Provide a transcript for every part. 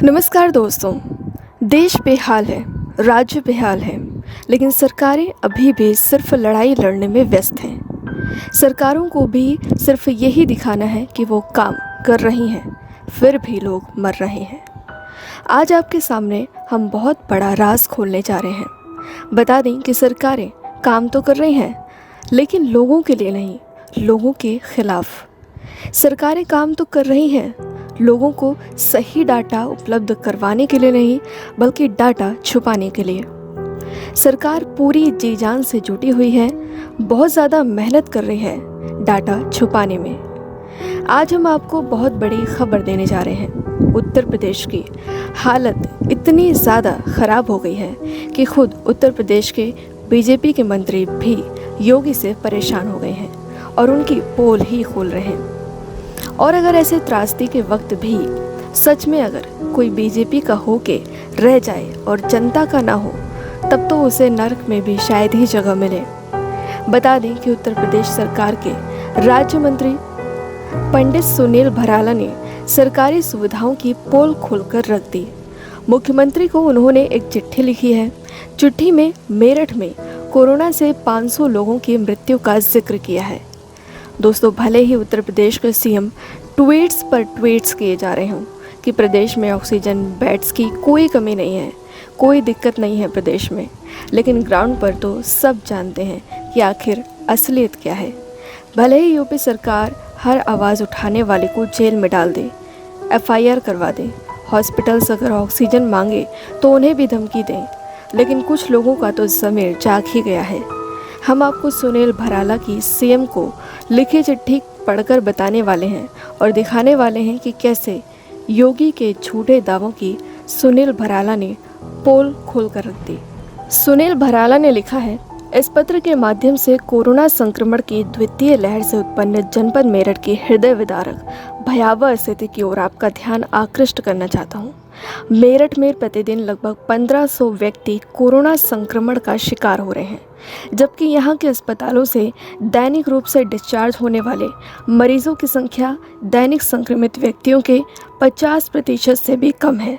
नमस्कार दोस्तों। देश बेहाल है, राज्य बेहाल है, लेकिन सरकारें अभी भी सिर्फ लड़ाई लड़ने में व्यस्त हैं। सरकारों को भी सिर्फ यही दिखाना है कि वो काम कर रही हैं, फिर भी लोग मर रहे हैं। आज आपके सामने हम बहुत बड़ा राज खोलने जा रहे हैं। बता दें कि सरकारें काम तो कर रही हैं, लेकिन लोगों के लिए नहीं, लोगों के खिलाफ। सरकारें काम तो कर रही हैं, लोगों को सही डाटा उपलब्ध करवाने के लिए नहीं, बल्कि डाटा छुपाने के लिए। सरकार पूरी जी जान से जुटी हुई है, बहुत ज़्यादा मेहनत कर रही है डाटा छुपाने में। आज हम आपको बहुत बड़ी खबर देने जा रहे हैं। उत्तर प्रदेश की हालत इतनी ज़्यादा ख़राब हो गई है कि खुद उत्तर प्रदेश के बीजेपी के मंत्री भी योगी से परेशान हो गए हैं और उनकी पोल ही खोल रहे हैं। और अगर ऐसे त्रासदी के वक्त भी सच में अगर कोई बीजेपी का हो के रह जाए और जनता का ना हो, तब तो उसे नर्क में भी शायद ही जगह मिले। बता दें कि उत्तर प्रदेश सरकार के राज्य मंत्री पंडित सुनील भराला ने सरकारी सुविधाओं की पोल खोलकर रख दी। मुख्यमंत्री को उन्होंने एक चिट्ठी लिखी है। चिट्ठी में मेरठ में कोरोना से 500 लोगों की मृत्यु का जिक्र किया है। दोस्तों, भले ही उत्तर प्रदेश के सीएम ट्वीट्स पर ट्वीट्स किए जा रहे हों कि प्रदेश में ऑक्सीजन बेड्स की कोई कमी नहीं है, कोई दिक्कत नहीं है प्रदेश में, लेकिन ग्राउंड पर तो सब जानते हैं कि आखिर असलियत क्या है। भले ही यूपी सरकार हर आवाज़ उठाने वाले को जेल में डाल दे, एफआईआर करवा दे, हॉस्पिटल्स अगर ऑक्सीजन मांगे तो उन्हें भी धमकी दें, लेकिन कुछ लोगों का तो ज़मीर जाग ही गया है। हम आपको सुनील भराला की सीएम को लिखी चिट्ठी पढ़कर बताने वाले हैं और दिखाने वाले हैं कि कैसे योगी के झूठे दावों की सुनील भराला ने पोल खोलकर रख दी। सुनील भराला ने लिखा है, इस पत्र के माध्यम से कोरोना संक्रमण की द्वितीय लहर से उत्पन्न जनपद मेरठ की हृदय विदारक भयावह स्थिति की ओर आपका ध्यान आकृष्ट करना चाहता हूँ। मेरठ में प्रतिदिन लगभग 1500 व्यक्ति कोरोना संक्रमण का शिकार हो रहे हैं, जबकि यहाँ के अस्पतालों से दैनिक रूप से डिस्चार्ज होने वाले मरीजों की संख्या दैनिक संक्रमित व्यक्तियों के 50% से भी कम है।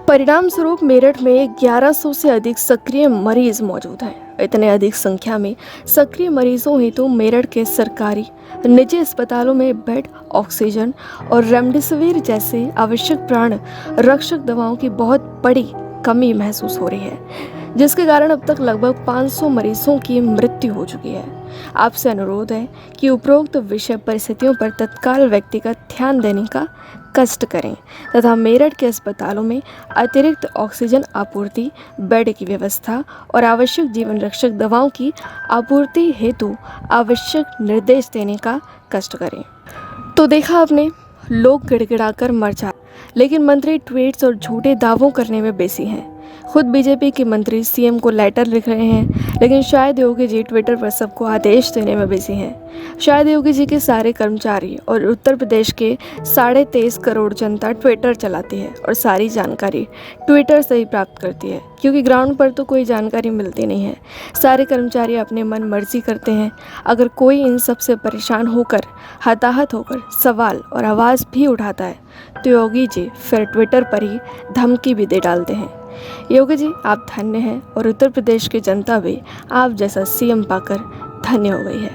परिणाम स्वरूप मेरठ में 1100 से अधिक सक्रिय मरीज मौजूद हैं। इतने अधिक संख्या में सक्रिय मरीजों हेतु मेरठ के सरकारी निजी अस्पतालों में बेड, ऑक्सीजन और रेमडेसिविर जैसे आवश्यक प्राण रक्षक दवाओं की बहुत बड़ी कमी महसूस हो रही है, जिसके कारण अब तक लगभग 500 मरीजों की मृत्यु हो चुकी है। आपसे अनुरोध है कि उपरोक्त विषय परिस्थितियों पर तत्काल व्यक्तिगत ध्यान देने का कष्ट करें तथा मेरठ के अस्पतालों में अतिरिक्त ऑक्सीजन आपूर्ति, बेड की व्यवस्था और आवश्यक जीवन रक्षक दवाओं की आपूर्ति हेतु आवश्यक निर्देश देने का कष्ट करें। तो देखा आपने, लोग गिड़गिड़ाकर मर जाते, लेकिन मंत्री ट्वीट्स और झूठे दावों करने में बिजी हैं। खुद बीजेपी के मंत्री सीएम को लेटर लिख रहे हैं, लेकिन शायद योगी जी ट्विटर पर सबको आदेश देने में बिजी हैं। शायद योगी जी के सारे कर्मचारी और उत्तर प्रदेश के 23.5 करोड़ जनता ट्विटर चलाती है और सारी जानकारी ट्विटर से ही प्राप्त करती है, क्योंकि ग्राउंड पर तो कोई जानकारी मिलती नहीं है। सारे कर्मचारी अपने मन मर्जी करते हैं। अगर कोई इन सब से परेशान होकर, हताहत होकर सवाल और आवाज़ भी उठाता है तो योगी जी फिर ट्विटर पर ही धमकी भी दे डालते हैं। योगी जी, आप धन्य हैं और उत्तर प्रदेश की जनता भी आप जैसा सीएम पाकर धन्य हो गई है।